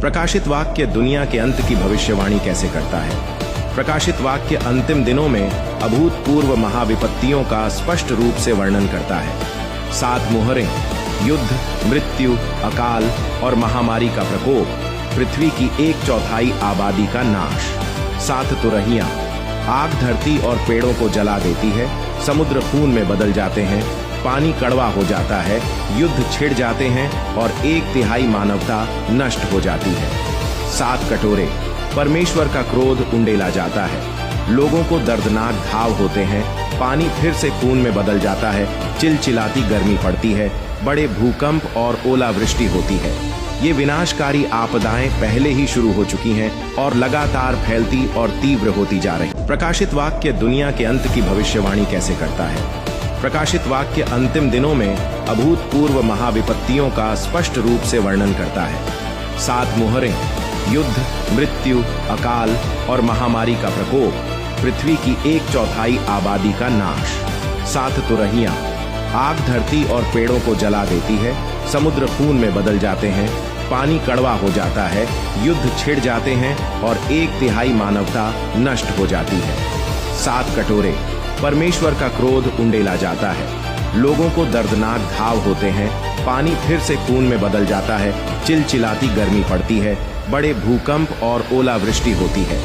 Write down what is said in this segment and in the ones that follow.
प्रकाशित वाक्य दुनिया के अंत की भविष्यवाणी कैसे करता है? प्रकाशित वाक्य अंतिम दिनों में अभूतपूर्व महाविपत्तियों का स्पष्ट रूप से वर्णन करता है। 7 मोहरें, युद्ध, मृत्यु, अकाल और महामारी का प्रकोप, पृथ्वी की 1/4 आबादी का नाश। 7 तुरहियां, आग धरती और पेड़ों को जला देती है, समुद्र खून में बदल जाते हैं, पानी कड़वा हो जाता है, युद्ध छिड़ जाते हैं और 1/3 मानवता नष्ट हो जाती है। 7 कटोरे, परमेश्वर का क्रोध उंडेला जाता है, लोगों को दर्दनाक घाव होते हैं, पानी फिर से खून में बदल जाता है, चिलचिलाती गर्मी पड़ती है, बड़े भूकंप और ओलावृष्टि होती है। ये विनाशकारी आपदाएं पहले ही शुरू हो चुकी हैं और लगातार फैलती और तीव्र होती जा रही। प्रकाशित वाक्य दुनिया के अंत की भविष्यवाणी कैसे करता है? प्रकाशित वाक्य अंतिम दिनों में अभूतपूर्व महाविपत्तियों का स्पष्ट रूप से वर्णन करता है। 7 मोहरें, युद्ध, मृत्यु, अकाल और महामारी का प्रकोप, पृथ्वी की 1/4 आबादी का नाश। 7 तुरहियां, आग धरती और पेड़ों को जला देती है, समुद्र खून में बदल जाते हैं, पानी कड़वा हो जाता है, युद्ध छिड़ जाते हैं और 1/3 मानवता नष्ट हो जाती है। 7 कटोरे, परमेश्वर का क्रोध उंडेला जाता है, लोगों को दर्दनाक घाव होते हैं, पानी फिर से खून में बदल जाता है, चिलचिलाती गर्मी पड़ती है, बड़े भूकंप और ओलावृष्टि होती है।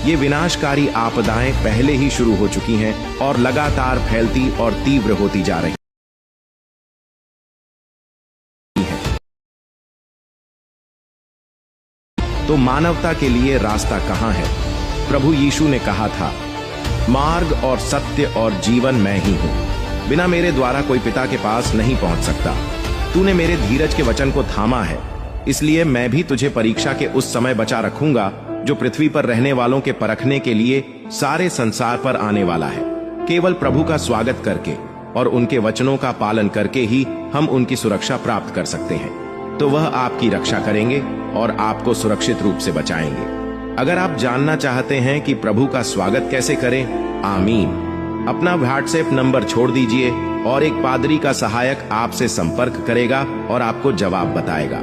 ये विनाशकारी आपदाएं पहले ही शुरू हो चुकी हैं और लगातार फैलती और तीव्र होती जा रही। तो मानवता के लिए रास्ता कहां है? प्रभु यीशु ने कहा था, मार्ग और सत्य और जीवन मैं ही हूं, बिना मेरे द्वारा कोई पिता के पास नहीं पहुंच सकता। तूने मेरे धीरज के वचन को थामा है, इसलिए मैं भी तुझे परीक्षा के उस समय बचा रखूंगा जो पृथ्वी पर रहने वालों के परखने के लिए सारे संसार पर आने वाला है। केवल प्रभु का स्वागत करके और उनके वचनों का पालन करके ही हम उनकी सुरक्षा प्राप्त कर सकते हैं। तो वह आपकी रक्षा करेंगे और आपको सुरक्षित रूप से बचाएंगे। अगर आप जानना चाहते हैं कि प्रभु का स्वागत कैसे करें, आमीन, अपना व्हाट्सएप नंबर छोड़ दीजिए और एक पादरी का सहायक आपसे संपर्क करेगा और आपको जवाब बताएगा।